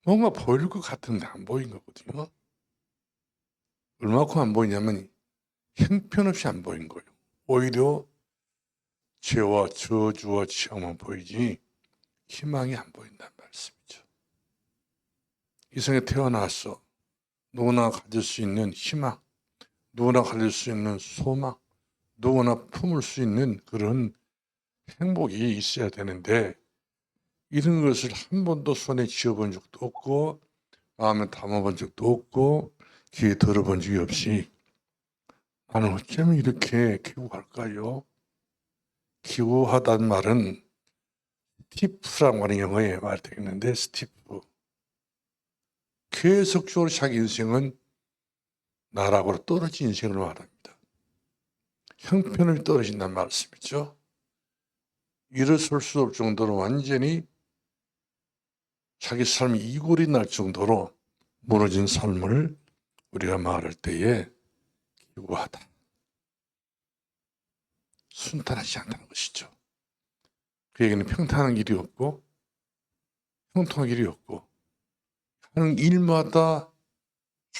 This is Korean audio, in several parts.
뭔가 보일 것 같은데 안 보인 거거든요. 얼마큼 안 보이냐면 형편없이 안 보인 거예요. 오히려 죄와 저주와 지옥만 보이지 희망이 안 보인다는 말씀이죠. 이 세상에 태어나서 누구나 가질 수 있는 희망, 누구나 가질 수 있는 소망, 누구나 품을 수 있는 그런 행복이 있어야 되는데 이런 것을 한 번도 손에 쥐어본 적도 없고 마음에 담아본 적도 없고 귀에 들어본 적이 없이 나는 어쩌면 이렇게 기구할까요? 기구하다는 말은 스티프라고 하는 영어의 말이 되겠는데 스티프. 계속적으로 자기 인생은 나락으로 떨어진 인생을 말합니다. 형편이 떨어진다는 말씀이죠. 일어설 수 없을 정도로 완전히 자기 삶이 이골이 날 정도로 무너진 삶을 우리가 말할 때에 기구하다. 순탄하지 않다는 것이죠. 그에게는 평탄한 길이 없고 형통한 길이 없고 하는 일마다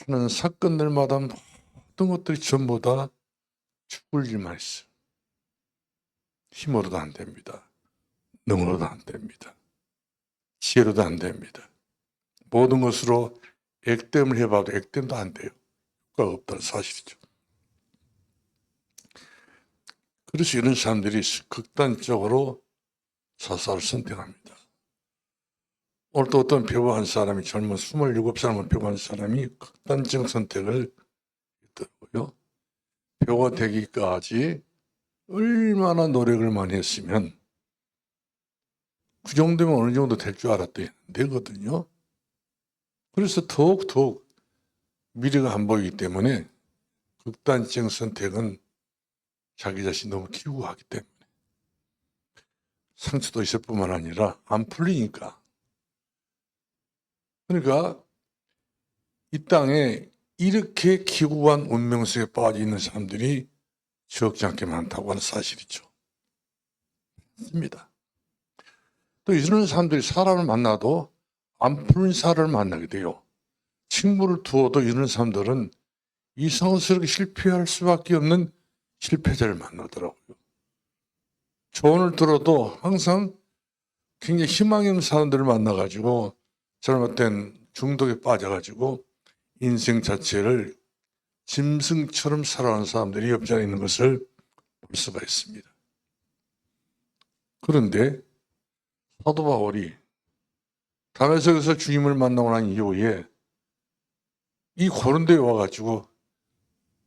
하는 사건들마다 모든 것들이 전부 다 죽을 일만 있어요. 힘으로도 안 됩니다. 능으로도 안 됩니다. 지혜로도 안 됩니다. 모든 것으로 액땜을 해봐도 액땜도 안 돼요. 효과가 없다는 사실이죠. 그래서 이런 사람들이 극단적으로 자살을 선택합니다. 오늘 또 어떤 배우 한 사람이 젊은 27살만 배우 한 사람이 극단적 선택을 했더라고요. 배우가 되기까지 얼마나 노력을 많이 했으면 그 정도면 어느 정도 될 줄 알았더니 안 되거든요. 그래서 더욱 미래가 안 보이기 때문에 극단적 선택은 자기 자신 너무 기구하기 때문에 상처도 있을 뿐만 아니라 안 풀리니까. 그러니까 이 땅에 이렇게 기구한 운명 속에 빠져 있는 사람들이 적지 않게 많다고 하는 사실이죠. 맞습니다. 또 이런 사람들이 사람을 만나도 안 풀린 사람을 만나게 돼요. 친구를 두어도 이런 사람들은 이상스럽게 실패할 수밖에 없는 실패자를 만나더라고요. 조언을 들어도 항상 굉장히 희망이 없는 사람들을 만나가지고 잘못된 중독에 빠져가지고 인생 자체를 짐승처럼 살아가는 사람들이 없지 않아 있는 것을 볼 수가 있습니다. 그런데 사도 바울이 다메섹에서 주님을 만나고 난 이후에 이 고린도에 와가지고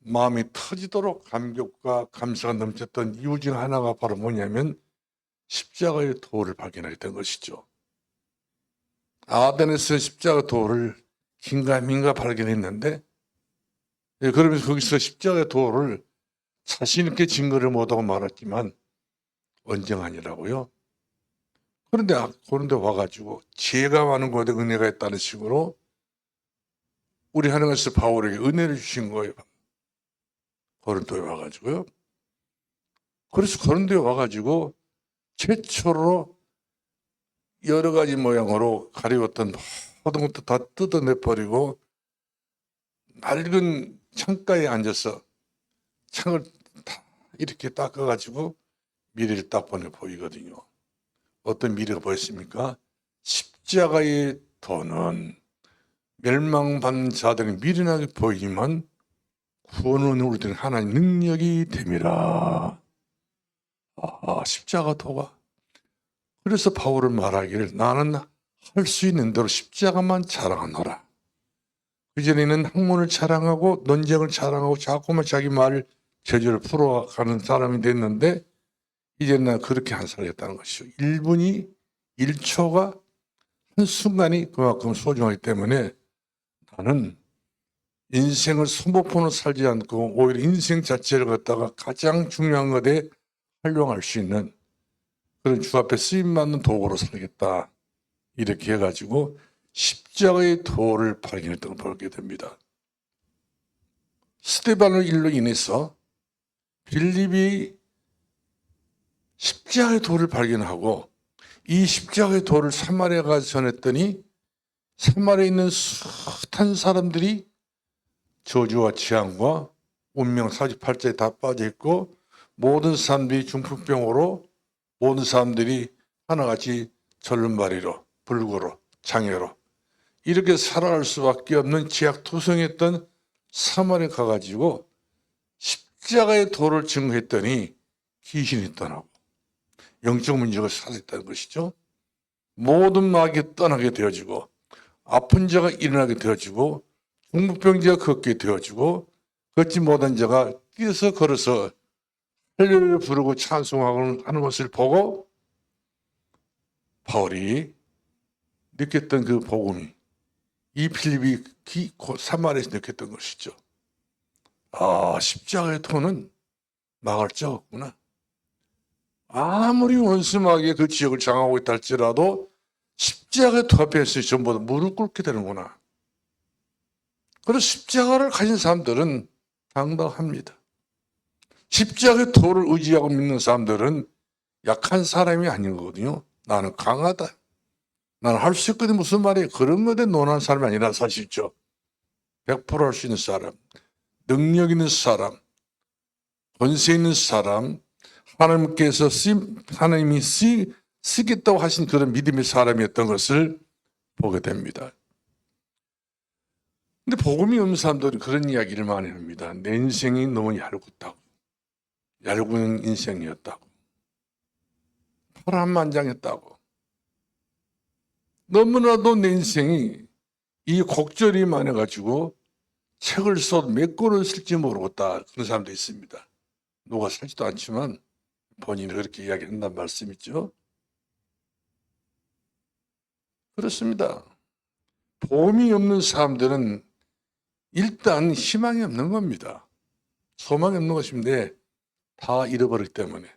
마음이 터지도록 감격과 감사가 넘쳤던 이유 중 하나가 바로 뭐냐면 십자가의 도를 발견하게 된 것이죠. 아덴에서 십자가 도를 긴가민가 발견했는데 그러면서 거기서 십자가의 도를 자신 있게 증거를 못하고 말았지만 언쟁아니라고요. 그런데 고린도에 와가지고 지혜가 많은 곳에 은혜가 있다는 식으로 우리 하나님께서 바울에게 은혜를 주신 거예요. 고린도에 와가지고요. 그래서 고린도에 와가지고 최초로 여러 가지 모양으로 가리웠던 모든 것도 다 뜯어내버리고 낡은 창가에 앉아서 창을 다 이렇게 닦아가지고 미래를 딱 보이거든요. 어떤 미래가 보였습니까? 십자가의 도는 멸망받는 자들이 미련하게 보이지만 구원은 우리들은 하나님의 능력이 됨이라. 십자가 도가. 그래서 바울은 말하기를 나는 할 수 있는 대로 십자가만 자랑하노라. 그전에는 학문을 자랑하고 논쟁을 자랑하고 자꾸만 자기 말을 제주를 풀어가는 사람이 됐는데 이제는 난 그렇게 안 살겠다는 것이죠. 1분이 1초가 한순간이 그만큼 소중하기 때문에 나는 인생을 소모품으로 살지 않고 오히려 인생 자체를 갖다가 가장 중요한 것에 활용할 수 있는 그런 주 앞에 쓰임받는 도구로 살겠다. 이렇게 해가지고 십자가의 도를 발견했던 걸 보게 됩니다. 스데반의 일로 인해서 빌립이 십자가의 도를 발견하고 이 십자가의 도를 사마리아 가서 전했더니 사마리아에 있는 숱한 사람들이 저주와 재앙과 운명 사주팔자에 다 빠져 있고 모든 사람들이 중풍병으로 모든 사람들이 하나같이 절름발이로 불구로 장애로 이렇게 살아갈 수밖에 없는 지약투성했던 사마리아에 가가지고 십자가의 도를 증거했더니 귀신이 떠나고 영적 문제가 사라졌다는 것이죠. 모든 마귀가 떠나게 되어지고 아픈 자가 일어나게 되어지고 중풍병자가 걷게 되어지고 걷지 못한 자가 뛰어서 걸어서 할렐루야 부르고 찬송하고 하는 것을 보고 바울이 느꼈던 그 복음이 이 필립이 사마리아에서 느꼈던 것이죠. 아, 십자가의 도는 막을 자가 없구나. 아무리 원수마귀가 그 지역을 장악하고 있다 할지라도 십자가의 도 앞에서 전부 다 무릎 꿇게 되는구나. 그래서 십자가를 가진 사람들은 당당합니다. 십자가의 도를 의지하고 믿는 사람들은 약한 사람이 아닌 거거든요. 나는 강하다. 나는 할 수 있거든. 무슨 말이에요? 그런 것에 논하는 사람이 아니라 사실죠. 100% 할 수 있는 사람, 능력 있는 사람, 권세 있는 사람, 하나님이 쓰겠다고 하신 그런 믿음의 사람이었던 것을 보게 됩니다. 근데 복음이 없는 사람들은 그런 이야기를 많이 합니다. 내 인생이 너무 얇았다고. 얇은 인생이었다고. 파란만장했다고. 너무나도 내 인생이 이 곡절이 많아가지고 책을 써도 몇 권을 쓸지 모르겠다. 그런 사람도 있습니다. 누가 살지도 않지만 본인이 그렇게 이야기한다는 말씀이죠. 그렇습니다. 복음이 없는 사람들은 일단 희망이 없는 겁니다. 소망이 없는 것인데 다 잃어버리기 때문에.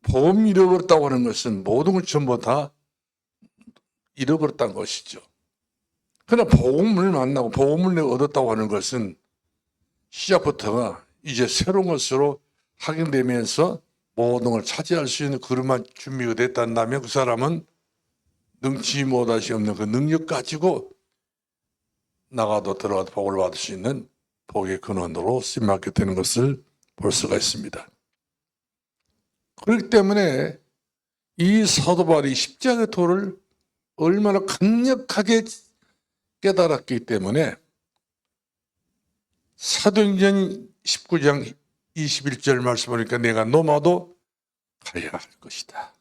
복음 잃어버렸다고 하는 것은 모든 걸 전부 다 잃어버렸다는 것이죠. 그러나 복음을 만나고 복음을 얻었다고 하는 것은 시작부터가 이제 새로운 것으로 확인되면서 모든 걸 차지할 수 있는 그릇만 준비가 됐다면 그 사람은 능치 못할 수 없는 그 능력 가지고 나가도 들어가도 복을 받을 수 있는 복의 근원으로 쓰임받게 되는 것을 볼 수가 있습니다. 그렇기 때문에 이 사도 바울이 십자가의 도를 얼마나 강력하게 깨달았기 때문에 사도행전 19장 21절 말씀 보니까 내가 로마도 가야 할 것이다.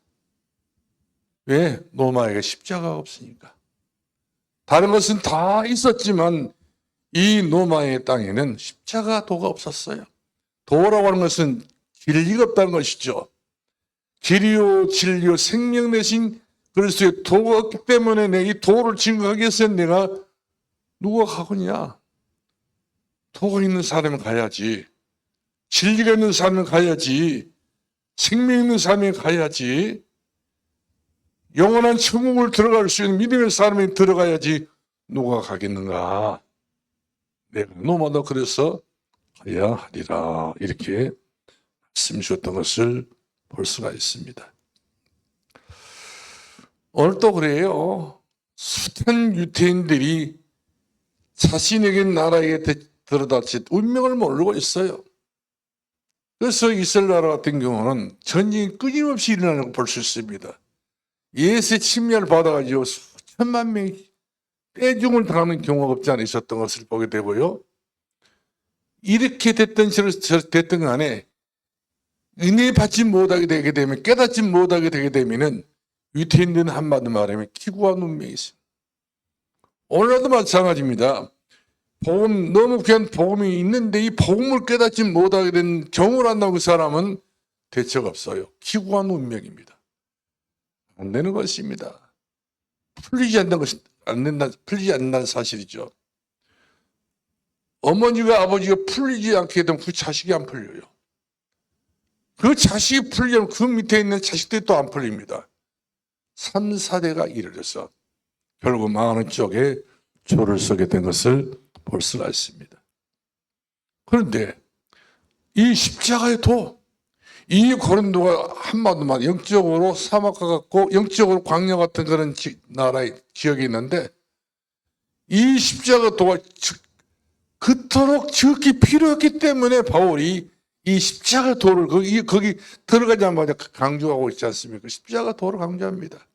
왜? 로마에 십자가가 없으니까. 다른 것은 다 있었지만 이 로마의 땅에는 십자가 도가 없었어요. 도라고 하는 것은 진리가 없다는 것이죠. 길이요 진리요 생명 대신 그리스도의 도가 없기 때문에 내 이 도를 증거하기 위해서 내가 누가 가겠냐? 도가 있는 사람은 가야지. 진리가 있는 사람은 가야지. 생명 있는 사람이 가야지. 영원한 천국을 들어갈 수 있는 믿음의 사람이 들어가야지 누가 가겠는가? 내가 너마다 그래서 가야 하리라 이렇게 말씀 주셨던 것을 볼 수가 있습니다. 오늘 또 그래요. 숱한 유태인들이 자신에게 나라에 들어닥칠 운명을 모르고 있어요. 그래서 이스라엘 나라 같은 경우는 전쟁이 끊임없이 일어나는 걸 볼 수 있습니다. 예수의 침략을 받아가지고 수천만 명이 떼죽을 당하는 경우가 없지 않아 있었던 것을 보게 되고요. 이렇게 됐던 간에 은혜 받지 못하게 되게 되면 깨닫지 못하게 되게 되면은 유태인들은 한마디 말하면 기구한 운명이 있어요. 오늘날도 마찬가지입니다. 복음, 너무 귀한 복음이 있는데 이 복음을 깨닫지 못하게 된 정을 안 나고 그 사람은 대책 없어요. 기구한 운명입니다. 안 되는 것입니다. 풀리지 않는다는 사실이죠. 어머니가 아버지가 풀리지 않게 되면 그 자식이 안 풀려요. 그 자식이 풀리면 그 밑에 있는 자식들이 또 안 풀립니다. 3, 4대가 이르러서 결국 망하는 쪽에 조를 서게 된 것을 볼 수가 있습니다. 그런데 이 십자가의 도, 이 고린도가 한마디만 영적으로 사막과 같고 영적으로 광야 같은 그런 나라의 지역이 있는데 이 십자가 도가 그토록 적기 필요했기 때문에 바울이 이 십자가 도를 거기 들어가자마자 강조하고 있지 않습니까? 십자가 도를 강조합니다.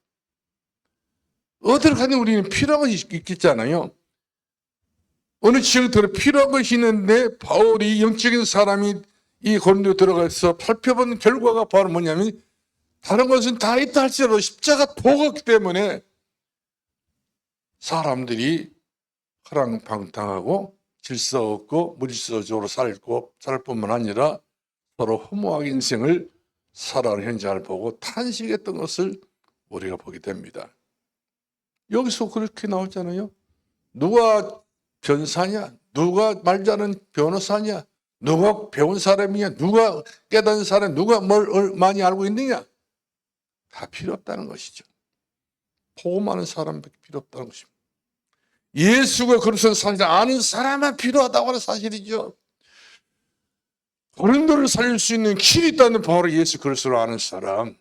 어딜 가든 우리는 필요한 것이 있겠잖아요. 어느 지역에 들어 필요한 것이 있는데 바울이 영적인 사람이 이 고린도에 들어가서 살펴본 결과가 바로 뭐냐면 다른 것은 다 있다 할지라도 십자가 도가 없기 때문에 사람들이 허랑방탕하고 질서 없고 무질서적으로 살 뿐만 아니라 서로 허무하게 인생을 살아가는 현장을 보고 탄식했던 것을 우리가 보게 됩니다. 여기서 그렇게 나오잖아요. 누가 변사냐? 누가 말 잘하는 변호사냐? 누가 배운 사람이냐? 누가 깨닫는 사람? 누가 뭘 많이 알고 있느냐? 다 필요 없다는 것이죠. 복음하는 사람밖에 필요 없다는 것입니다. 예수가 그리스도를 사실 아는 사람만 필요하다고 하는 사실이죠. 고린도를 살릴 수 있는 길이 있다는 바로 예수 그리스도를 아는 사람.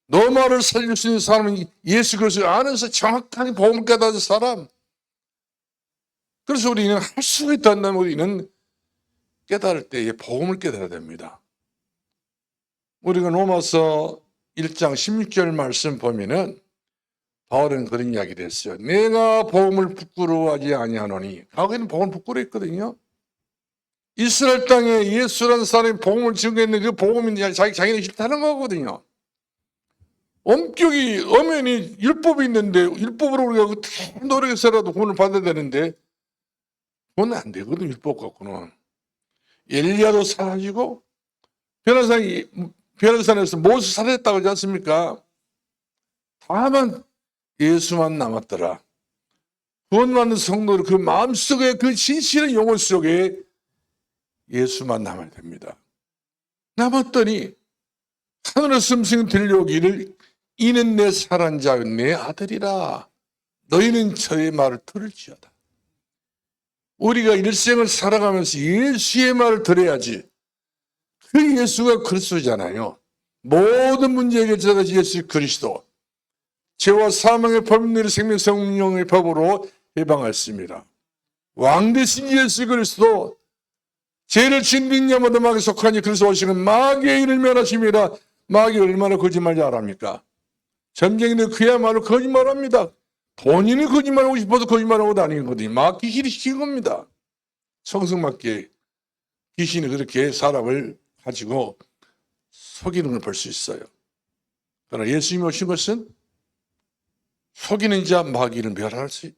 로마를 살릴 수 있는 사람은 예수 그리스도를 아면서 정확하게 복음을 깨닫는 사람. 그래서 우리는 할 수가 있다면 우리는 깨달을 때에 복음을 깨달아야 됩니다. 우리가 로마서 1장 16절 말씀 보면은 바울은 그런 이야기를 했어요. 내가 복음을 부끄러워하지 아니하노니. 과거에는 복음을 부끄러워했거든요. 이스라엘 땅에 예수라는 사람이 복음을 증거했는데 그 복음이 자기는 싫다는 거거든요. 엄격히 엄연히 율법이 있는데 율법으로 우리가 어떻게 노력해서라도 구원을 받아야 되는데 그건 안 되거든. 율법 갖고는. 엘리야도 사라지고 변호산에서 모세 살해했다고 하지 않습니까? 다만 예수만 남았더라. 구원받는 성도들 그 마음속에 그 진실한 영혼 속에 예수만 남아야 됩니다. 남았더니 하늘에서 음성이 들려오기를 이는 내 사랑하는 자 내 아들이라. 너희는 저의 말을 들을지어다. 우리가 일생을 살아가면서 예수의 말을 들어야지. 그 예수가 그리스도잖아요. 모든 문제 해결자가 예수 그리스도. 죄와 사망의 법률 생명 성령의 법으로 해방하였습니다. 왕 대신 예수 그리스도. 죄를 짓는 자마다 마귀에 속하니 그리스도 오시는 마귀의 일을 멸하심이라. 마귀 얼마나 거짓말 잘합니까? 점쟁이들 그야말로 거짓말합니다. 본인이 거짓말하고 싶어서 거짓말하고 다니는 거거든요. 막 귀신이 시킨 겁니다. 성승맞게 귀신이 그렇게 사람을 가지고 속이는 걸 볼 수 있어요. 그러나 예수님이 오신 것은 속이는 자 마귀를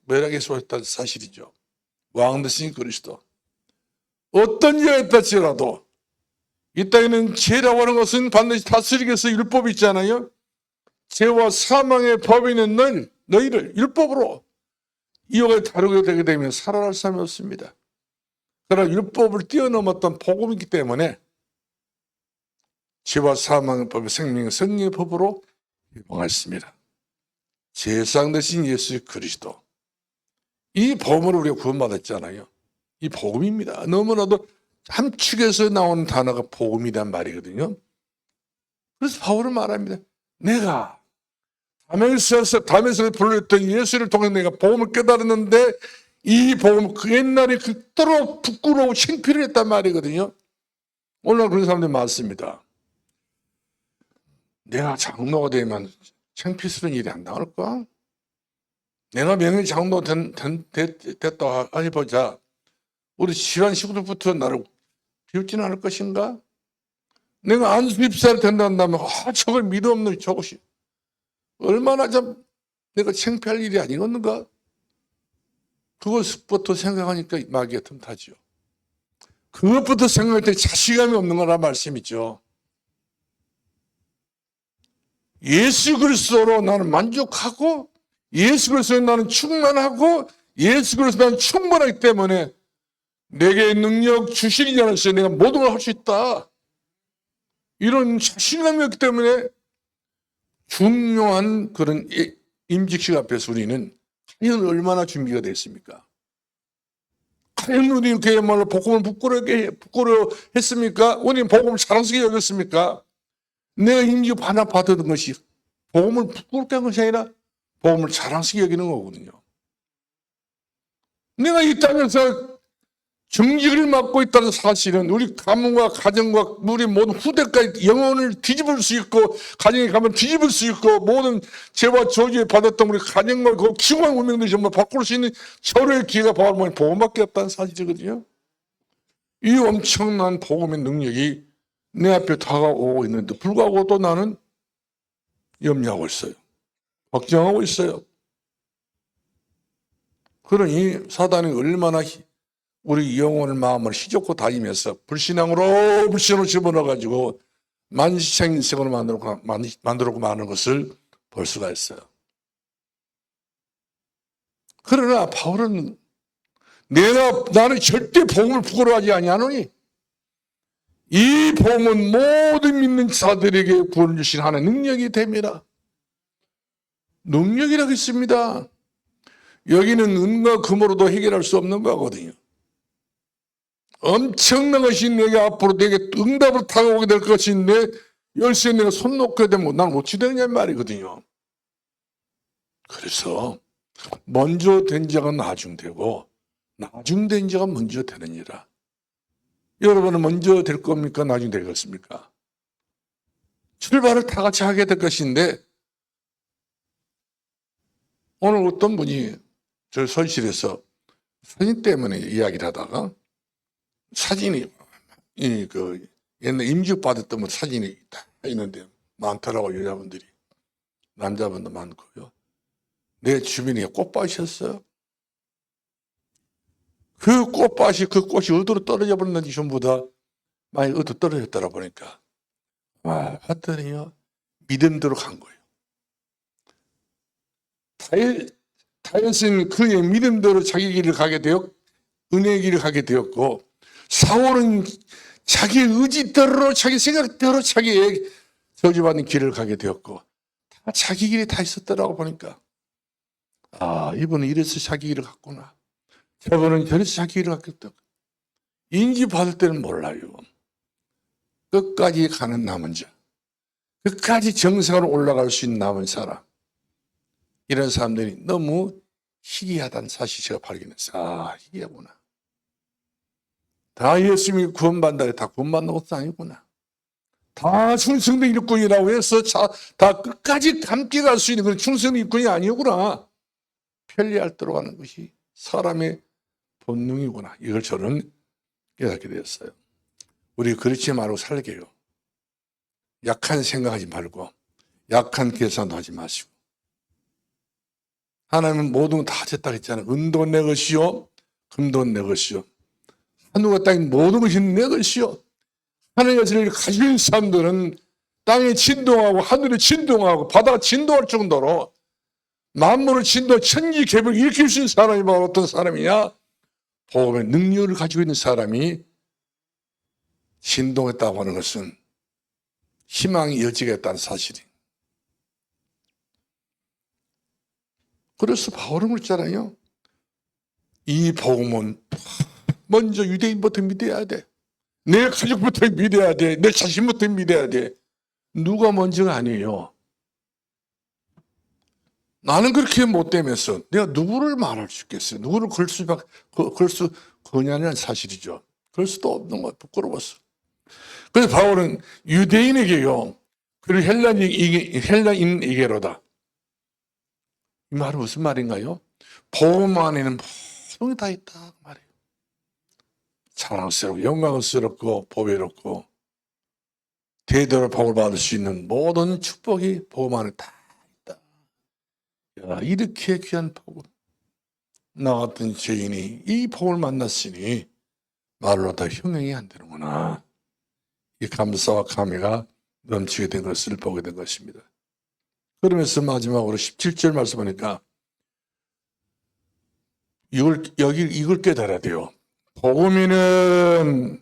멸하게 소했다는 사실이죠. 왕 대신 그리스도. 어떤 죄가 있다 할지라도 이 땅에는 죄라고 하는 것은 반드시 다스리기 위해서 율법이 있잖아요. 죄와 사망의 법이 있는 너희를 율법으로 이어가 다루게 되게 되면 살아날 사람이 없습니다. 그러나 율법을 뛰어넘었던 복음이기 때문에 죄와 사망의 법의 생명의 성령의 법으로 해방했습니다. 제사장 되신 예수 그리스도. 이 복음으로 우리가 구원받았잖아요. 이 복음입니다. 너무나도 함축에서 나오는 단어가 복음이란 말이거든요. 그래서 바울은 말합니다. 내가 담에서 불렀던 예수를 통해서 내가 복음을 깨달았는데 이 복음 그 옛날에 그토록 부끄러워 창피를 했단 말이거든요. 오늘 그런 사람들이 많습니다. 내가 장로가 되면 창피스러운 일이 안 나올까? 내가 명예 장로 됐다 해보자. 우리 지난 식구들부터 나를 비웃지는 않을 것인가? 내가 안수 입사를 된다면 저걸 믿음 없는 저것이 얼마나 좀 내가 창피할 일이 아니겠는가? 그것부터 생각하니까 마귀가 틈타죠. 그것부터 생각할 때 자신감이 없는 거란 말씀이죠. 예수 그리스도로 나는 만족하고 예수 그리스도로 나는 충만하고 예수 그리스도로 나는 충분하기 때문에 내게 능력 주시는 자 안에서 내가 모든 걸 할 수 있다. 이런 자신감이 없기 때문에 중요한 그런 임직식 앞에서 우리는 과연 얼마나 준비가 됐습니까? 과연 우리는 그야말로 복음을 부끄러워했습니까? 우리는 복음을 자랑스럽게 여겼습니까? 내가 임직 하나 받았던 것이 복음을 부끄럽게 한 것이 아니라 복음을 자랑스럽게 여기는 거거든요. 내가 이 땅에서 정직을 맡고 있다는 사실은 우리 가문과 가정과 우리 모든 후대까지 영혼을 뒤집을 수 있고, 가정에 가면 뒤집을 수 있고, 모든 죄와 저주에 받았던 우리 가정과 그 기왕 운명들이 정말 바꿀 수 있는 절호의 기회가 바로 복음밖에 없다는 사실이거든요. 이 엄청난 복음의 능력이 내 앞에 다가오고 있는데 불구하고 또 나는 염려하고 있어요. 걱정하고 있어요. 그러니 사단이 얼마나 우리 영혼을 마음을 휘젓고 다니면서 불신앙으로 집어넣어가지고 만시창 인생으로 만들고 마는 것을 볼 수가 있어요. 그러나 바울은 나는 절대 복음을 부끄러워하지 아니하노니 이 복음은 모든 믿는 자들에게 구원 주신 하나님의 능력이 됩니다. 능력이라고 있습니다. 여기는 은과 금으로도 해결할 수 없는 거거든요. 엄청난 것이 내게 앞으로 내게 응답으로 다가오게 될 것인데 열쇠 내가 손 놓게 되면 난 어찌 되느냐 말이거든요. 그래서 먼저 된 자가 나중되고 나중된 자가 먼저 되느니라. 여러분은 먼저 될 겁니까? 나중 되겠습니까? 출발을 다 같이 하게 될 것인데 오늘 어떤 분이 저 설실에서 사진 때문에 이야기를 하다가 사진이 옛날 임직 받았던 사진이 다 있는데 많더라고. 여자분들이, 남자분도 많고요. 내 주변에 꽃밭이었어요. 그 꽃이 어디로 떨어져 버렸는지 전부 다 많이 어디로 떨어졌더라 보니까 봤더니요 믿음대로 간 거예요. 다윗은 그의 믿음대로 자기 길을 가게 되었고 은혜의 길을 가게 되었고, 사울은 자기 의지대로 자기 생각대로 자기의 저주받는 길을 가게 되었고 다 자기 길이 다 있었더라고 보니까 이분은 이래서 자기 길을 갔구나, 저분은 저래서 자기 길을 갔겠다. 인지받을 때는 몰라요. 끝까지 가는 남은 자, 끝까지 정상으로 올라갈 수 있는 남은 사람, 이런 사람들이 너무 희귀하다는 사실 제가 발견했어요. 희귀하구나. 다 예수님이 구원받는다. 다 구원받는 것도 아니구나. 다 충성된 일꾼이라고 해서 다 끝까지 함께 갈 수 있는 그런 충성된 일꾼이 아니구나. 편리할 대로 가는 것이 사람의 본능이구나. 이걸 저는 깨닫게 되었어요. 우리 그렇지 말고 살게요. 약한 생각하지 말고 약한 계산도 하지 마시고, 하나님은 모든 거 다 졌다 했잖아요. 은도 내 것이요 금도 내 것이요 하늘과 땅의 모든 것이 내 것이요. 하나님의 것을 가지고 있는 사람들은 땅에 진동하고 하늘에 진동하고 바다가 진동할 정도로 만물을 진동, 천지 개벽을 일으킬 수 있는 사람이 바로 어떤 사람이냐? 복음의 능력을 가지고 있는 사람이 진동했다고 하는 것은 희망의 여지가 있다는 사실이. 그래서 바울은 그랬잖아요. 이 복음은 먼저 유대인부터 믿어야 돼. 내 가족부터 믿어야 돼. 내 자신부터 믿어야 돼. 누가 먼저가 아니에요. 나는 그렇게 못되면서 내가 누구를 말할 수 있겠어요? 누구를 걸 수 거냐는 사실이죠. 그럴 수도 없는 거 부끄러웠어. 그래서 바울은 유대인에게요, 그리고 헬라인에게로다. 이 말은 무슨 말인가요? 복음 안에는 모든 게 다 있다 그 말이에요. 자랑스럽고 영광스럽고 보배롭고 대대로 복을 받을 수 있는 모든 축복이 복음 안에 다 있다. 야, 이렇게 귀한 복을, 나 같은 죄인이 이 복을 만났으니 말로 다 형용이 안 되는구나. 이 감사와 감회가 넘치게 된 것을 보게 된 것입니다. 그러면서 마지막으로 17절 말씀 보니까 이걸 깨달아야 돼요. 복음에는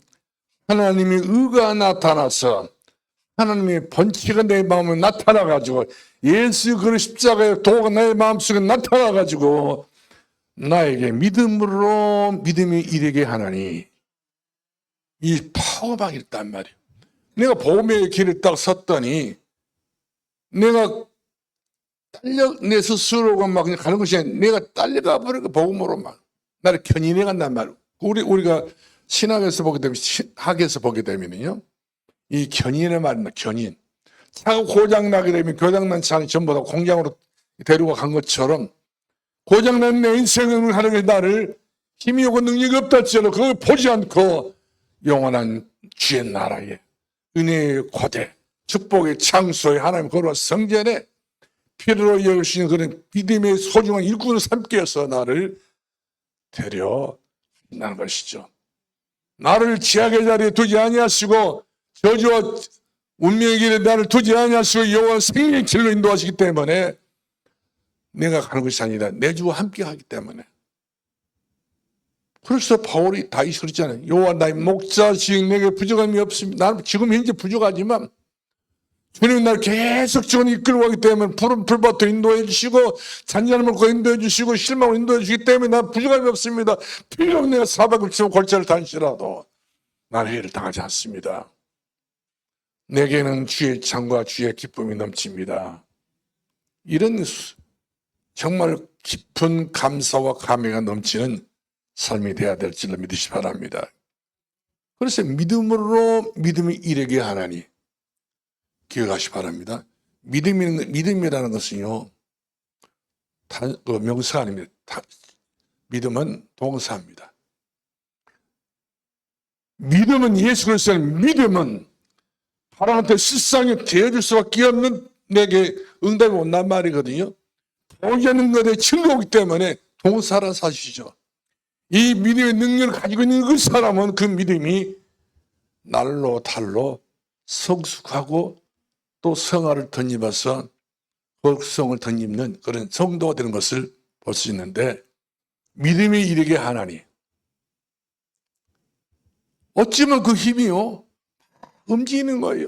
하나님의 의가 나타나서 하나님의 번치가 내 마음에 나타나가지고 예수 그리스도의 십자가의 도가 내 마음속에 나타나가지고 나에게 믿음이 이르게 하나니 이 파워가 있단 말이에요. 내가 복음의 길을 딱 섰더니 내가 내 스스로가 막 그냥 가는 것이 아니라 내가 딸려가 버리고 복음으로 막 나를 견인해 간단 말이에요. 우리가 신학에서 보게 되면, 학에서 보게 되면요, 이 견인의 말입니다. 견인. 차가 고장나게 되면 고장난 차는 전부 다 공장으로 데리고 간 것처럼 고장난 내 인생을 하는 게 나를 힘이 오고 능력이 없다 할지라도 그걸 보지 않고 영원한 주의 나라에 은혜의 고대 축복의 장소에 하나님 거룩한 성전에 필요로 여기시는 그런 믿음의 소중한 일꾼을 삼게 해서 나를 데려간다는 것이죠. 나를 지약의 자리에 두지 아니하시고 저주와 운명의 길에 나를 두지 아니하시고 여호와 생명의 길로 인도하시기 때문에 내가 가는 것이 아니라 내 주와 함께 하기 때문에. 그래서 바울이 다윗이 그랬잖아요. 여호와 나의 목자시니 내게 부족함이 없습니다. 나는 지금 현재 부족하지만 주님 나를 계속 지금 이끌어가기 때문에 푸른 풀밭도 인도해 주시고 잔잔함을 인도해 주시고 실망을 인도해 주시기 때문에 난 부족함이 없습니다. 비록 내가 사박을 치고 골짜를 다니시라도 나는 해를 당하지 않습니다. 내게는 주의 창과 주의 기쁨이 넘칩니다. 이런 정말 깊은 감사와 감회가 넘치는 삶이 되어야 될 줄로 믿으시 바랍니다. 그래서 믿음으로 믿음이 이르게 하나니 기억하시 바랍니다. 믿음이라는 것은요, 명사가 아닙니다. 믿음은 동사입니다. 믿음은 예수 그리스도의 믿음은 하나님한테 실상에 되어줄 수밖에 없는 내게 응답이 온단 말이거든요. 보이지 않는 것에 증거이기 때문에 동사란 사실이죠. 이 믿음의 능력을 가지고 있는 그 사람은 그 믿음이 날로 달로 성숙하고 또 성화를 덧입어서 복성을 덧입는 그런 성도가 되는 것을 볼 수 있는데, 믿음이 이르게 하나니 어찌면 그 힘이요 움직이는 거예요.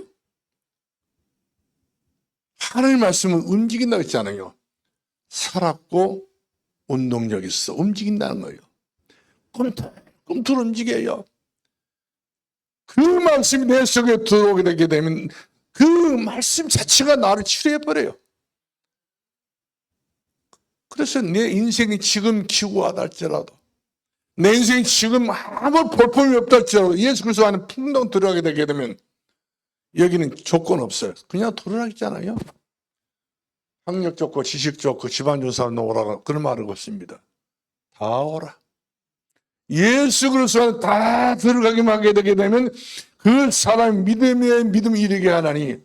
하나님 말씀은 움직인다고 했잖아요. 살았고 운동력이 있어 움직인다는 거예요. 꿈틀꿈틀 움직여요. 그 말씀이 내 속에 들어오게 되게 되면 그 말씀 자체가 나를 치료해버려요. 그래서 내 인생이 지금 기구하다 할지라도, 내 인생이 지금 아무 볼품이 없다 할지라도 예수 그리스도 안에 풍덩 들어가게 되게 되면 여기는 조건 없어요. 그냥 돌아가잖아요. 학력 좋고 지식 좋고 집안 좋은 사람 오라고 그런 말은 없습니다. 다 오라. 예수 그리스도 안에 다 들어가기만 하게 되게 되면 그 사람 믿음이 이르게 하나니,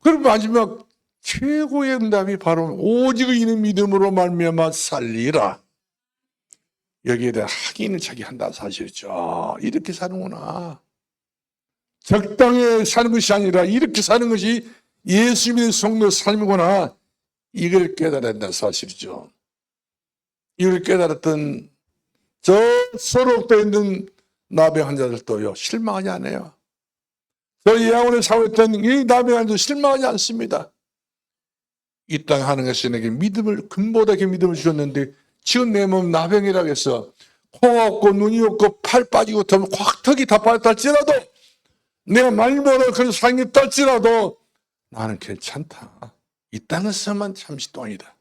그럼 마지막 최고의 응답이 바로 오직 이는 믿음으로 말미암아 살리라. 여기에 대한 확인을 자기 한다는 사실이죠. 아, 이렇게 사는구나. 적당히 사는 것이 아니라 이렇게 사는 것이 예수 믿는 성도의 삶이구나. 이걸 깨달아야 된다는 사실이죠. 이걸 깨달았던 저 소록되어 있는 나병 환자들도요, 실망하지 않아요. 저 예양원에 사고했던 이 나병 환자도 실망하지 않습니다. 이 땅에 하는 것이 내게 믿음을, 근보다게 믿음을 주셨는데 지금 내 몸 나병이라고 해서 코가 없고 눈이 없고 팔 빠지고 턱이 다 빠졌다 할지라도, 내가 말보다 그런 상이 있다 할지라도 나는 괜찮다. 이 땅에서만 잠시 동안이다.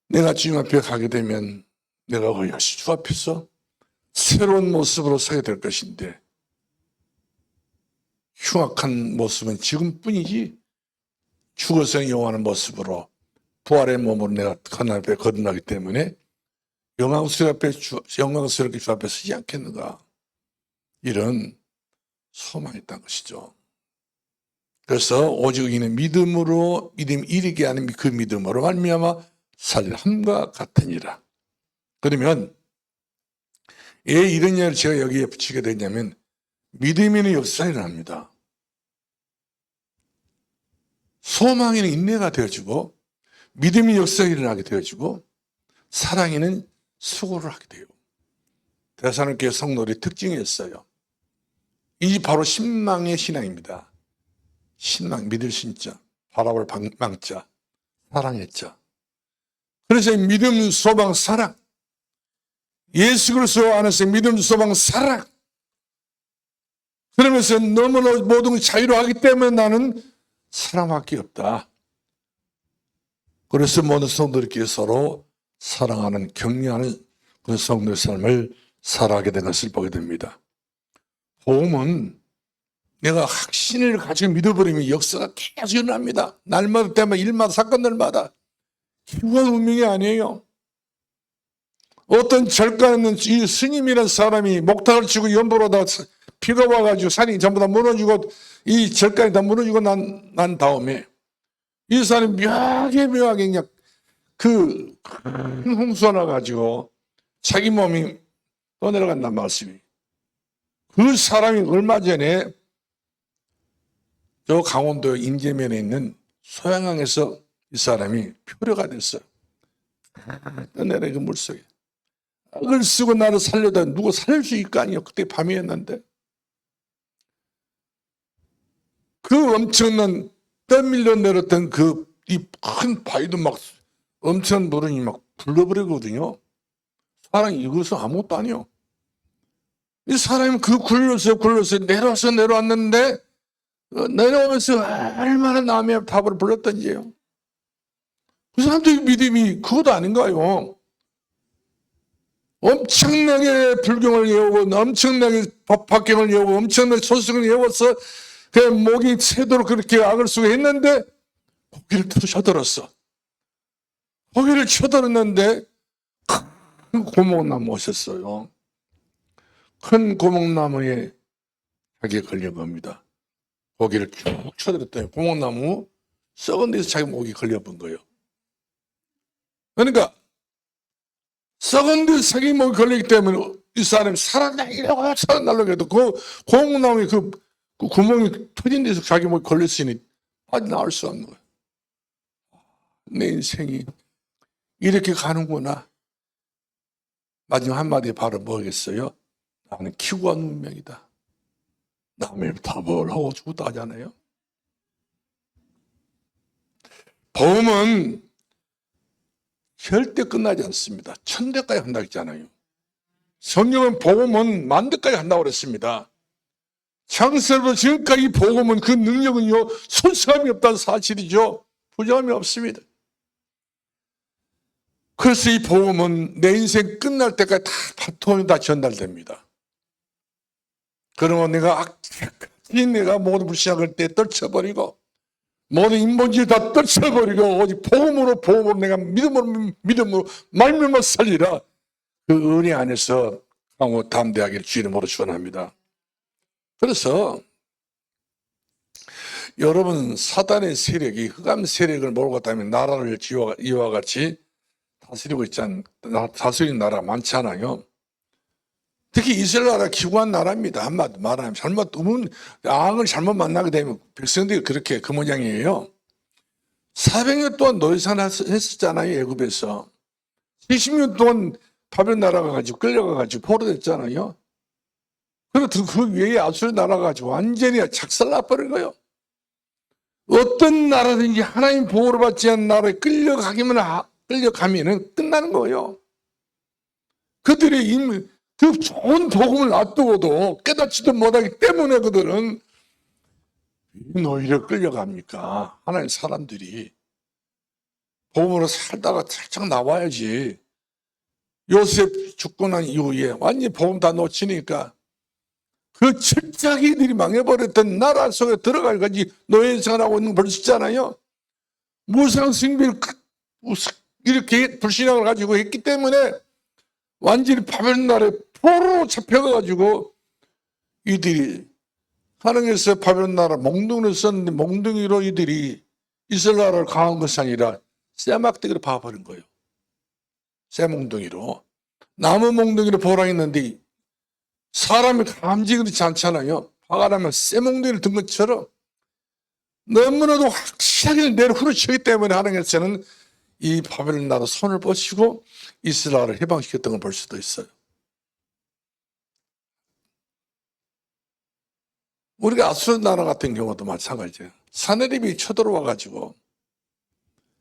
내가 주님 앞에 가게 되면 내가 의없이 주 앞에서 새로운 모습으로 서게 될 것인데, 흉악한 모습은 지금뿐이지 죽어서 영원한 모습으로 부활의 몸으로 내가 하나님 앞에 거듭나기 때문에 영광스럽게 주 앞에 서지 않겠는가, 이런 소망이 있다는 것이죠. 그래서 오직 이는 믿음으로, 믿음 이르게 하는 그 믿음으로 말미암아 살함과 같으니라. 그러면 왜 이런 이야기를 제가 여기에 붙이게 되냐면, 믿음에는 역사가 일어납니다. 소망에는 인내가 되어지고, 믿음이 역사가 일어나게 되어지고, 사랑에는 수고를 하게 돼요. 대사님께 성도들의 특징이었어요. 이 바로 신망의 신앙입니다. 신망, 믿을 신자, 바라볼 망자, 사랑했죠. 그래서 믿음, 소망, 사랑, 예수 그리스도 안에서 믿음, 소망, 사랑, 그러면서 너무나 모든 자유로 하기 때문에 나는 사랑밖에 없다. 그래서 모든 성도들끼리 서로 사랑하는 경외하는 그 성도의 삶을 살아가게 된 것을 보게 됩니다. 복음은 내가 확신을 가지고 믿어버리면 역사가 계속 일어납니다. 날마다 때마다 일마다 사건들마다. 기구한 운명이 아니에요. 어떤 절가는 이 스님이라는 사람이 목탁을 치고 연보로다가 비가 와가지고 산이 전부 다 무너지고 이 절간이 다 무너지고 난 다음에 이 사람이 묘하게 그냥 그 큰 홍수가 나가지고 자기 몸이 떠내려간단 말씀이. 그 사람이 얼마 전에 저 강원도 인제면에 있는 소양강에서 이 사람이 표류가 됐어요. 떠내려 그 물속에. 악을 쓰고 나를 살려다 누가 살릴 수 있을 거 아니에요. 그때 밤이었는데. 그 엄청난 떠밀려 내렸던 그 이 큰 바위도 막 엄청난 물이 막 불러버리거든요. 사람이 이것은 아무것도 아니요. 이 사람이 그 굴러서 내려왔는데 내려오면서 얼마나 남의 답을 불렀던지요. 그 사람들의 믿음이 그것도 아닌가요? 엄청나게 불경을 외우고 엄청나게 법학경을 외우고 엄청나게 소승을 외워서 그 목이 새도록 그렇게 악을 쓰고 했는데 고기를 쳐들었어. 고기를 쳐들었는데 큰 고목나무 오셨어요. 큰 고목나무에 자기가 걸린 겁니다. 고기를 쭉 쳐들었더니 고목나무 썩은 데서 자기 목이 걸려본 거예요. 그러니까 썩은 데서 자기 목이 걸리기 때문에 이 사람이 살아나려고 해도 그 고목나무에 그 구멍이 터진 데서 자기 목이 걸렸으니 빠져나올 수 없는 거예요. 내 인생이 이렇게 가는구나. 마지막 한마디 바로 뭐겠어요? 나는 기구한 운명이다. 남의 답을 하고 죽었다 하잖아요. 복음은 절대 끝나지 않습니다. 천대까지 한다고 했잖아요. 성경은 복음은 만대까지 한다고 그랬습니다. 창세로부터 지금까지 복음은 그 능력은요, 손색함이 없다는 사실이죠. 부정함이 없습니다. 그래서 이 복음은 내 인생 끝날 때까지 다 바통이 다 전달됩니다. 그러면 내가 모든 불신앙을 때 떨쳐버리고 모든 인본주의 다 떨쳐버리고 오직 복음으로 내가 믿음으로 말미암아 살리라. 그 은혜 안에서 강호 담대하게 주 이름으로 축원합니다. 그래서 여러분 사단의 세력이 흑암 세력을 몰고 다니면 나라를 이와 같이 다스리고 다스리는 나라가 많잖아요. 특히 이스라엘 나라 기구한 나라입니다. 한마디 말하면 왕을 잘못 만나게 되면 백성들이 그렇게 그 모양이에요. 400년 동안 노예생활 했었잖아요. 애굽에서 70년 동안 바벨 나라가 가지고 끌려가 가지고 포로됐잖아요. 그리고 그 위에 아수르 나라가 가지고 완전히 작살나버린 거예요. 어떤 나라든지 하나님 보호를 받지 않는 나라에 끌려가면은 끝나는 거예요. 그들이 그 좋은 복음을 놔두고도 깨닫지도 못하기 때문에 그들은 오히려 끌려갑니까? 하나님 사람들이 복음으로 살다가 살짝 나와야지. 요셉 죽고 난 이후에 완전히 복음 다 놓치니까 그 철저하게들이 망해버렸던 나라 속에 들어가야지 노예 생활하고 있는 거 볼 수 있잖아요. 무상승비를 이렇게 불신앙을 가지고 했기 때문에 완전히 바벨 나라에 포로로 잡혀가지고 이들이 하나님께서 바벨 나라 몽둥이를 썼는데 몽둥이로 이들이 이스라엘 나라를 강한 것이 아니라 쇠막대기로 봐버린 거예요. 쇠몽둥이로. 나무 몽둥이로 보라 했는데 사람이 감지 그렇지 않잖아요. 화가 나면 쇠몽둥이를 든 것처럼 너무나도 확실하게 내려 후려치기 때문에 하나님께서는 이 바벨 나라 손을 뻗치고 이스라엘을 해방시켰던 걸 볼 수도 있어요. 우리가 아수르 나라 같은 경우도 마찬가지예요. 사내립이 쳐들어와가지고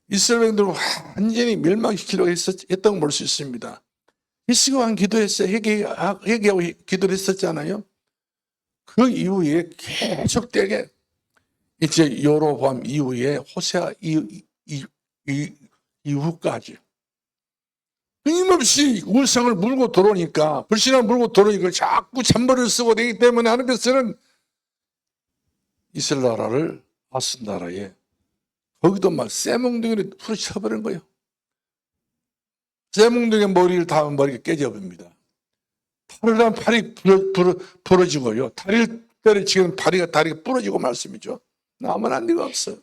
이스라엘 백성들을 완전히 멸망시키려고 했던 걸 볼 수 있습니다. 히스기야가 기도했어요. 회개하고 기도를 했었잖아요. 그 이후에 계속되게 이제 여로보암 이후에 호세아 이후까지 끊임없이 우상을 물고 들어오니까, 불신앙을 물고 들어오니까 자꾸 잔머리를 쓰고 되기 때문에 하나님께서는 이스라엘 나라를 아스 나라에 거기도 막 쇠몽둥이를 후려쳐버린 거예요. 쇠몽둥이에 머리를 닿으면 머리가 깨져버립니다. 팔을 닿으면 팔이 부러지고요. 다리를 때려치면 다리가 부러지고 말씀이죠. 남은 안 리가 없어요.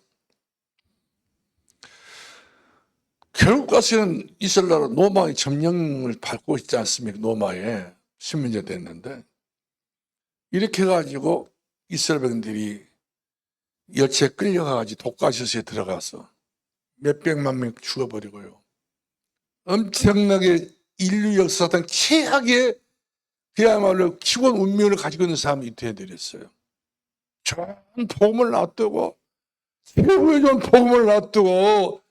결국 가서는 이스라엘 나라 로마의 점령을 받고 있지 않습니까? 로마에 식민지 됐는데, 이렇게 해가지고 이스라엘 백성들이 여체에 끌려가가지고 독가시설에 들어가서 몇백만 명 죽어버리고요. 엄청나게 인류 역사상 최악의 그야말로 기본 운명을 가지고 있는 사람이 되어드렸어요. 좋은 복음을 놔두고, 최고의 좋은 복음을 놔두고,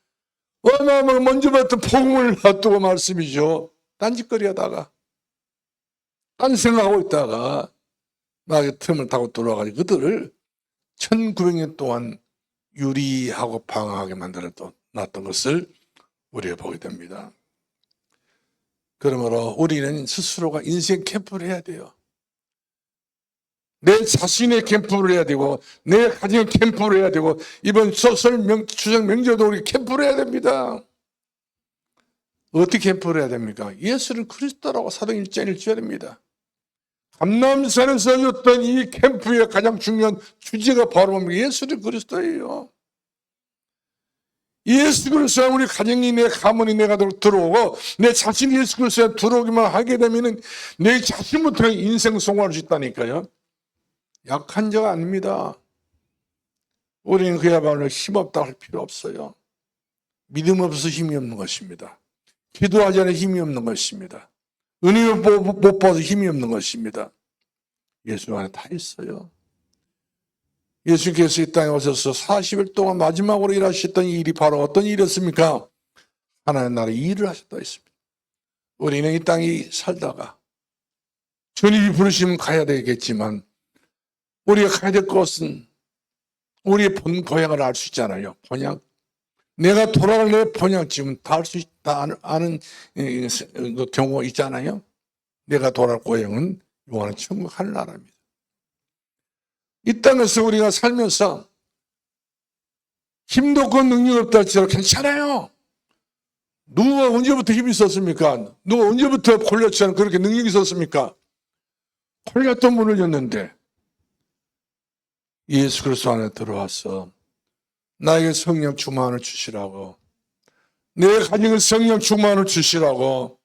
어마어마하게 먼저부터 복음을 놔두고 말씀이죠. 딴짓거리 하다가, 딴 생각하고 있다가, 막 틈을 타고 들어와가지고 그들을 1900년 동안 유리하고 방황하게 만들어 놨던 것을 우리가 보게 됩니다. 그러므로 우리는 스스로가 인생 캠프를 해야 돼요. 내 자신의 캠프를 해야 되고, 내 가정의 캠프를 해야 되고, 이번 추석 명절도 우리 캠프를 해야 됩니다. 어떻게 캠프를 해야 됩니까? 예수를 그리스도라고 사도행전을 줘야 됩니다. 감람산에서 줬던 이 캠프의 가장 중요한 주제가 바로 뭡니까? 예수를 그리스도예요. 예수 그리스도가 우리 가정이, 내 가문이 내가 들어오고, 내 자신이 예수 그리스도에 들어오기만 하게 되면 내 자신부터 인생 성공할 수 있다니까요. 약한 자가 아닙니다. 우리는 그야말로 힘없다 할 필요 없어요. 믿음 없어서 힘이 없는 것입니다. 기도하지 않아 힘이 없는 것입니다. 은혜를 못 받아서 힘이 없는 것입니다. 예수 안에 다 있어요. 예수께서 이 땅에 오셔서 40일 동안 마지막으로 일하셨던 일이 바로 어떤 일이었습니까? 하나님 나라의 일을 하셨다 했습니다. 우리는 이 땅에 살다가 주님이 부르시면 가야 되겠지만, 우리가 가야 될 곳은 우리의 본 고향을 알 수 있잖아요. 본향. 내가 돌아갈 내 본향쯤 다 알 수 있다 아는 경우가 있잖아요. 내가 돌아갈 고향은 영원한 천국 하늘나라입니다. 이 땅에서 우리가 살면서 힘도 없고 능력 없다 할지라도 괜찮아요. 누가 언제부터 힘이 있었습니까? 누가 언제부터 골리앗처럼 그렇게 능력이 있었습니까? 골리앗도 문을 였는데 예수 그리스도 안에 들어와서 나에게 성령 충만을 주시라고, 내 가정에 성령 충만을 주시라고,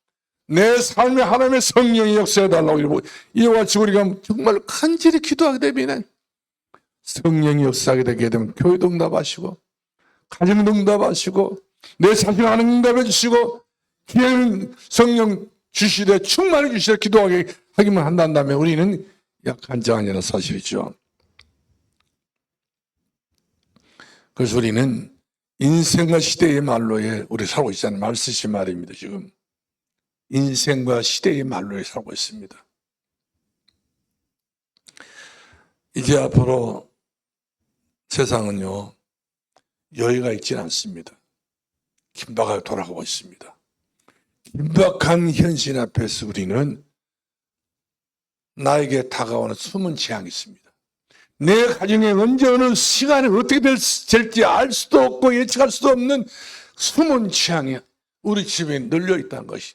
내 삶에 하나님의 성령이 역사해달라고, 이와 같이 우리가 정말 간절히 기도하게 되면 성령이 역사하게 되게 되면 교회도 응답하시고, 가정도 응답하시고, 내 자신 하는 응답해 주시고, 기회는 성령 주시되 충만해 주시되 기도하게 하기만 한다면 우리는 약한 자 아니라 사실이죠. 그래서 우리는 인생과 시대의 말로에 우리 살고 있잖아요. 말 쓰신 말입니다. 지금 인생과 시대의 말로에 살고 있습니다. 이제 앞으로 세상은요, 여유가 있지는 않습니다. 긴박하게 돌아가고 있습니다. 긴박한 현실 앞에서 우리는 나에게 다가오는 숨은 재앙이 있습니다. 내 가정에 언제 어느 시간에 어떻게 될지 알 수도 없고 예측할 수도 없는 숨은 재앙이 우리 집에 널려 있다는 것이,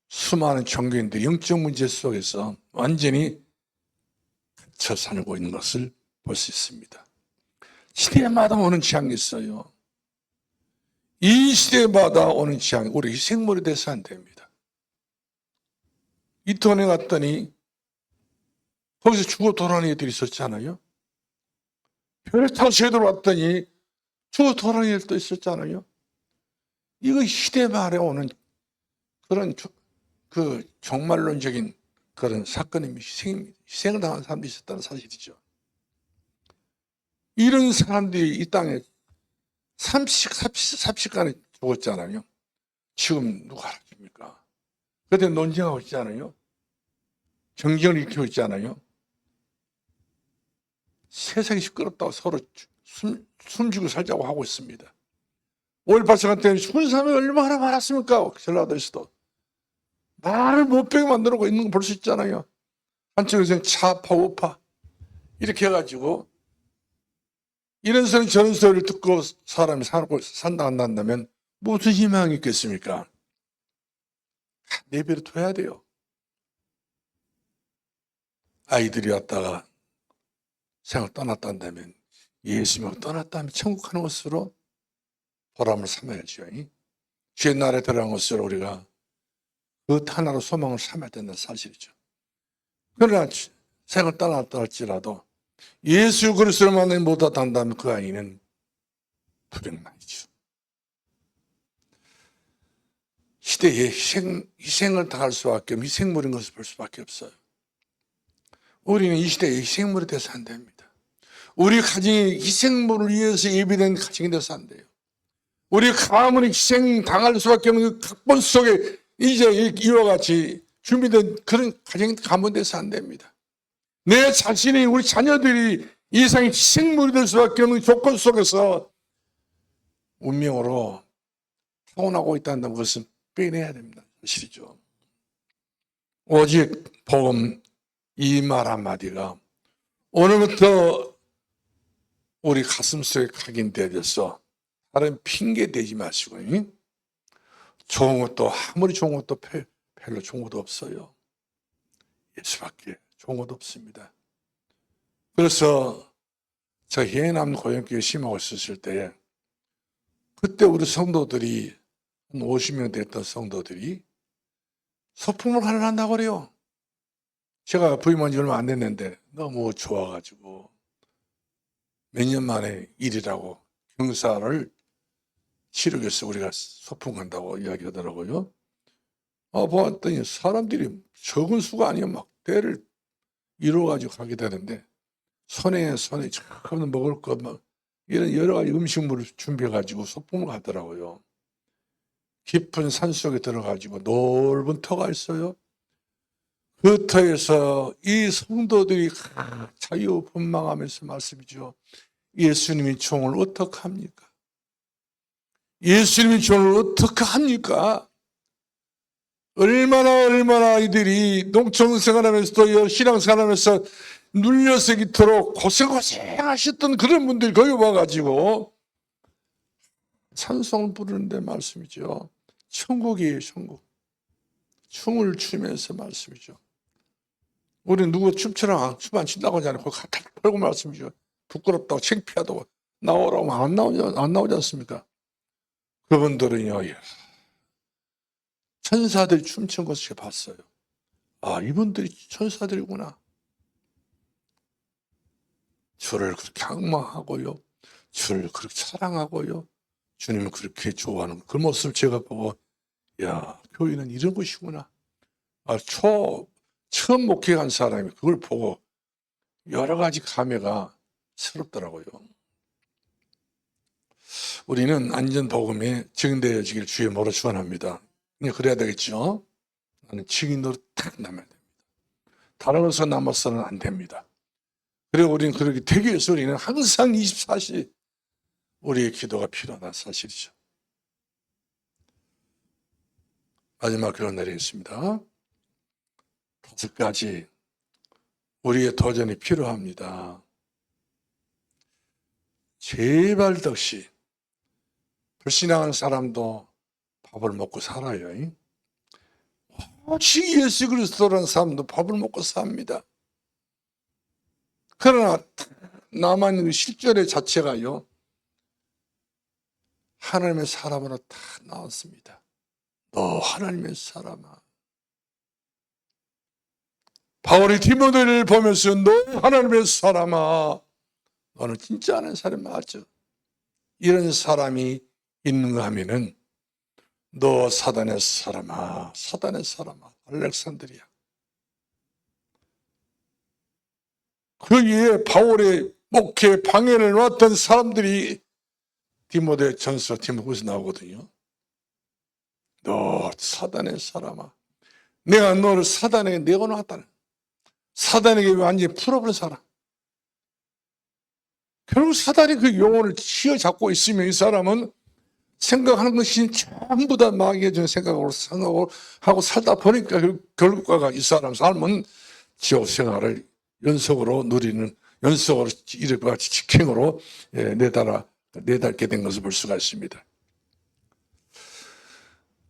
수많은 종교인들이 영적 문제 속에서 완전히 갇혀 살고 있는 것을 볼 수 있습니다. 시대마다 오는 재앙이 있어요. 이 시대마다 오는 재앙이 우리 생물이 돼서 안 됩니다. 이태원에 갔더니 거기서 죽어 돌아오는 애들이 있었잖아요. 배를 타고 제대로 왔더니 죽어 돌아오는 애들도 있었잖아요. 이거 시대 말에 오는 그런 그 종말론적인 그런 사건입니다. 희생을 당한 사람들이 있었다는 사실이죠. 이런 사람들이 이 땅에 30시간에 죽었잖아요. 지금 누가 알아줍니까? 그때 논쟁하고 있잖아요. 경쟁을 일으키고 있잖아요. 세상이 시끄럽다고 서로 숨죽이고 살자고 하고 있습니다. 5.18 사건 때 죽은 사람이 얼마나 많았습니까? 전라도에서도. 말을 못 배게 만들고 있는 거 볼 수 있잖아요. 한쪽에서는 차파, 우파 이렇게 해가지고 이런 소리 저런 소리를 듣고 사람이 살고 산다 안 난다면 무슨 희망이 있겠습니까? 내버려 둬야 돼요. 아이들이 왔다가 생을 떠났다면 예수님을 떠났다면 천국 가는 것으로 보람을 삼아야죠. 주의 나라에 들어간 것으로 우리가 그 하나로 소망을 삼아야 된다는 사실이죠. 그러나 생을 떠났다 할지라도 예수 그리스도를 만나지 못한다면 그 아이는 불행만이죠. 시대에 희생을 당할 수밖에 없고 희생물인 것을 볼 수밖에 없어요. 우리는 이 시대에 희생물이 돼서 안 됩니다. 우리 가정이 희생물을 위해서 예비된 가정이 돼서 안 돼요. 우리 가문이 희생당할 수밖에 없는 그 각본 속에 이제 이와 같이 준비된 그런 가정이 가문 돼서 안 됩니다. 내 자신이 우리 자녀들이 이 세상의 희생물이 될 수밖에 없는 조건 속에서 운명으로 타고나고 있다는 것은 빼내야 됩니다. 사실이죠. 오직 복음 이 말 한마디가 오늘부터 우리 가슴속에 각인되어서 다른 핑계 대지 마시고 좋은 것도 아무리 좋은 것도 별로 좋은 것도 없어요. 예수밖에 좋은 것도 없습니다. 그래서 저 해남 고영교회 심하고 있었을 때 그때 우리 성도들이 한 50명 됐던 성도들이 소풍을 가능한다고 그래요. 제가 부임한 지 얼마 안 됐는데 너무 좋아가지고 몇 년 만에 일이라고 경사를 치르기 위해서 우리가 소풍 간다고 이야기하더라고요. 보았더니 사람들이 적은 수가 아니야. 막 대를 이루어가지고 가게 되는데 손에 조금 먹을 것 막 이런 여러 가지 음식물을 준비해가지고 소풍을 가더라고요. 깊은 산속에 들어가지고 넓은 터가 있어요. 그 터에서 이 성도들이 자유분방하면서 말씀이죠. 예수님이 종을 어떻게 합니까? 예수님이 종을 어떻게 합니까? 얼마나 이들이 농촌 생활하면서도 신앙생활하면서 눌려서 이토록 고생하셨던 그런 분들이 거기 와가지고 찬송을 부르는데 말씀이죠. 천국이에요, 천국. 춤을 추면서 말씀이죠. 우리 누구 춤추랑 춤 안 춘다고 하잖아요. 그거 갖다 털고 말씀이죠. 부끄럽다고 창피하다고 나오라고 안 나오지 않습니까? 그분들은요, 천사들이 춤춘 것을 봤어요. 이분들이 천사들이구나. 주를 그렇게 악망하고요. 주를 그렇게 사랑하고요. 주님을 그렇게 좋아하는 그 모습을 제가 보고, 교회는 이런 것이구나. 처음 목회한 사람이 그걸 보고 여러 가지 감회가 새롭더라고요. 우리는 안전복음에 증인되어지길 주의 모로 축원합니다. 그래야 되겠죠. 나는 증인으로 딱 남아야 됩니다. 다른 것으로 남아서는 안 됩니다. 그리고 우리는 그렇게 되기 위해서 우리는 항상 24시 우리의 기도가 필요하다는 사실이죠. 마지막 결론 내리겠습니다. 5가지 우리의 도전이 필요합니다. 제발 덕시 불신앙하는 사람도 밥을 먹고 살아요. 오직 예수 그리스도라는 사람도 밥을 먹고 삽니다. 그러나 남아있는 그 실존의 자체가요, 하나님의 사람으로 다 나왔습니다. 너 하나님의 사람아. 바울이 디모데를 보면서 너 하나님의 사람아, 너는 진짜 하나님의 사람 맞죠? 이런 사람이 있는가 하면은 너 사단의 사람아, 사단의 사람아, 알렉산드리아. 그 위에 바울의 목회 방해를 놓았던 사람들이 디모데 전서 디모데에서 나오거든요. 너 사단의 사람아, 내가 너를 사단에게 내어놓았다는, 사단에게 완전히 풀어버린 사람. 결국 사단이 그 영혼을 쥐어잡고 있으면 이 사람은 생각하는 것이 전부 다 마귀가 주는 생각으로 하고 살다 보니까 결국가가 이 사람 삶은 지옥 생활을 연속으로 누리는, 연속으로 이렇게 같이 직행으로 내달게 된 것을 볼 수가 있습니다.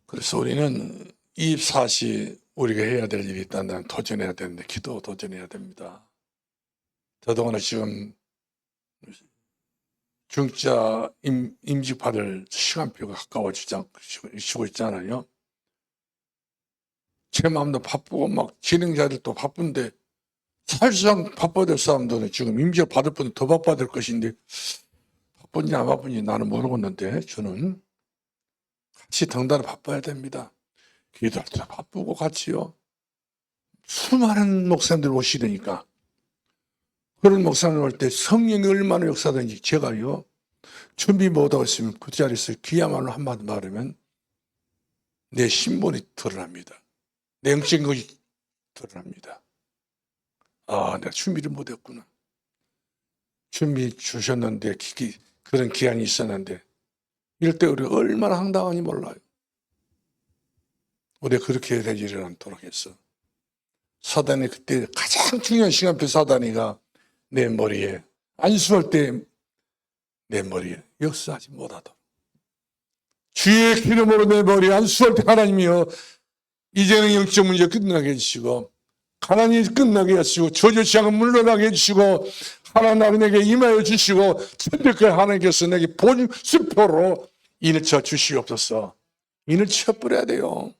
그래서 우리는 24시 우리가 해야 될 일이 있다면 도전해야 되는데, 기도 도전해야 됩니다. 더더구나 지금 중자 임직 받을 시간표가 가까워지고 있잖아요. 제 마음도 바쁘고 막 진행자들도 바쁜데, 사실상 바빠야 될 사람들은 지금 임직 받을 분은 더 바빠야 될 것인데, 바쁜지 안 바쁜지 나는 모르겠는데, 저는 같이 덩달아 바빠야 됩니다. 기도할 때 바쁘고 같이요. 수많은 목사님들 오시려니까. 그런 목사님 올 때 성령이 얼마나 역사하든지 제가요, 준비 못하고 있으면 그 자리에서 그야말로 한마디 말하면 내 신분이 드러납니다. 내 영적인 것이 드러납니다. 아, 내가 준비를 못했구나. 준비 주셨는데, 그런 기한이 있었는데, 이럴 때 우리가 얼마나 황당한지 몰라요. 우리가 그렇게 될 일이 않도록 해서. 사단이 그때 가장 중요한 시간표, 사단이가 내 머리에, 안수할 때 내 머리에 역사하지 못하도록. 주의 기름으로 내 머리에 안수할 때 하나님이여, 이제는 영적 문제 끝나게 해주시고, 가난이 끝나게 해주시고, 저주시장은 물러나게 해주시고, 하나님 내게 임하여 주시고, 천대께 하나님께서 내게 본수표로 인을 쳐 주시옵소서. 인을 쳐버려야 돼요.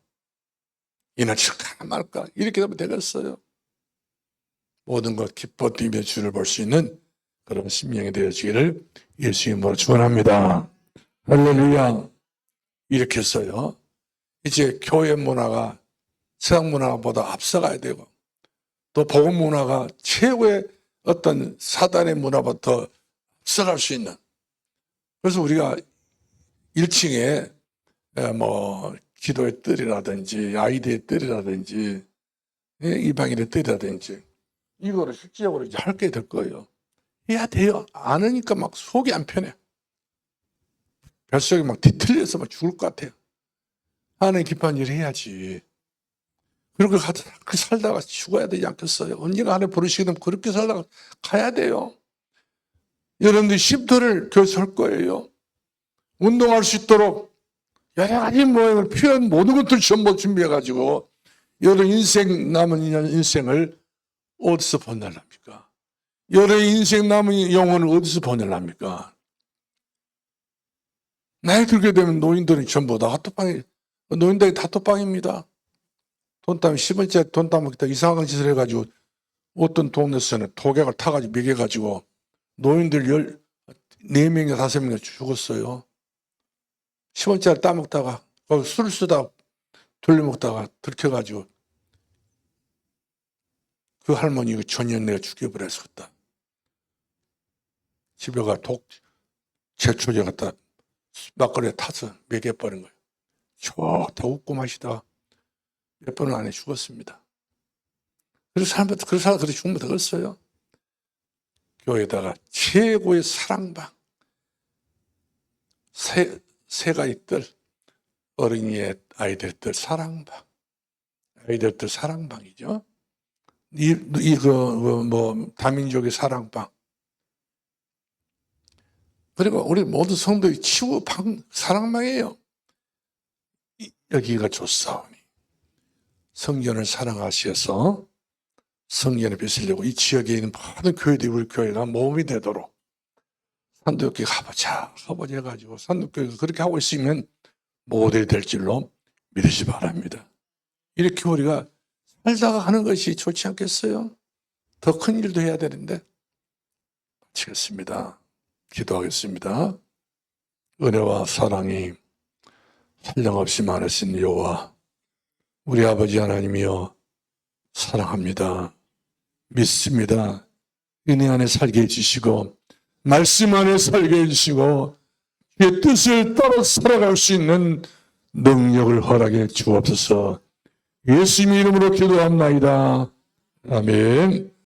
인을 칠까 말까 이렇게 하면 되겠어요. 모든 것 기뻐 뛰며 주를 볼 수 있는 그런 심령이 되어지기를 예수 이름으로 축원합니다. 할렐루야. 이렇게 해서요, 이제 교회 문화가 세상 문화보다 앞서가야 되고, 또 복음 문화가 최고의 어떤 사단의 문화부터 앞서갈 수 있는. 그래서 우리가 1층에 뭐 기도의 뜰이라든지 아이디의 뜰이라든지 이방인의 뜰이라든지 이거를 실질적으로 이제 할 게 될 거예요. 해야 돼요. 안 하니까 막 속이 안 편해. 뱃속이 막 뒤틀려서 막 죽을 것 같아요. 하나님 기뻐하는 일을 해야지. 그렇게 살다가 죽어야 되지 않겠어요? 언젠가 하나님 부르시게 되면 그렇게 살다가 가야 돼요. 여러분들이 쉼터를 교섭할 거예요. 운동할 수 있도록 여러 가지 모양을 표현 모든 것들 전부 준비해가지고 여러분 남은 인생을 어디서 보내랍니까? 여러분 인생 남은 영혼을 어디서 보내랍니까? 나이 들게 되면 노인들이 전부 다 핫도빵이, 노인들이 핫도빵입니다. 돈 따면 10원짜리 돈 따먹겠다 이상한 짓을 해가지고 어떤 동네에서는 독약을 타가지고 먹여가지고 노인들 4명이나 5명이나 죽었어요. 10원짜리 따먹다가 거기 술을 쓰다 돌려먹다가 들켜가지고 그 할머니 전년내가 죽여버렸었다. 집에 가 제초제 갖다 막걸리에 타서 먹여버린 거예요. 좋다 웃고 마시다가 몇 번 안에 죽었습니다. 그래서 사람들 그렇게 죽으면 되겠어요? 교회에다가 최고의 사랑방, 새가 있들, 어린이의 아이들 들 사랑방, 아이들 들 사랑방이죠. 다민족의 사랑방. 그리고 우리 모든 성도의 치유 사랑방이에요. 여기가 좋사오니 성전을 사랑하셔서 성전에 빚으려고 이 지역에 있는 모든 교회들이 우리 교회가 모험이 되도록 산도교회 가보자 해가지고 산도교회가 그렇게 하고 있으면 모델이 될 줄로 믿으시 바랍니다. 이렇게 우리가 살다가 하는 것이 좋지 않겠어요? 더 큰 일도 해야 되는데. 마치겠습니다. 기도하겠습니다. 은혜와 사랑이 한량없이 많으신 여호와 우리 아버지 하나님이여 사랑합니다. 믿습니다. 은혜 안에 살게 해주시고 말씀 안에 살게 해주시고 주의 뜻을 따라 살아갈 수 있는 능력을 허락해 주옵소서. 예수님 이름으로 기도합나이다. 아멘.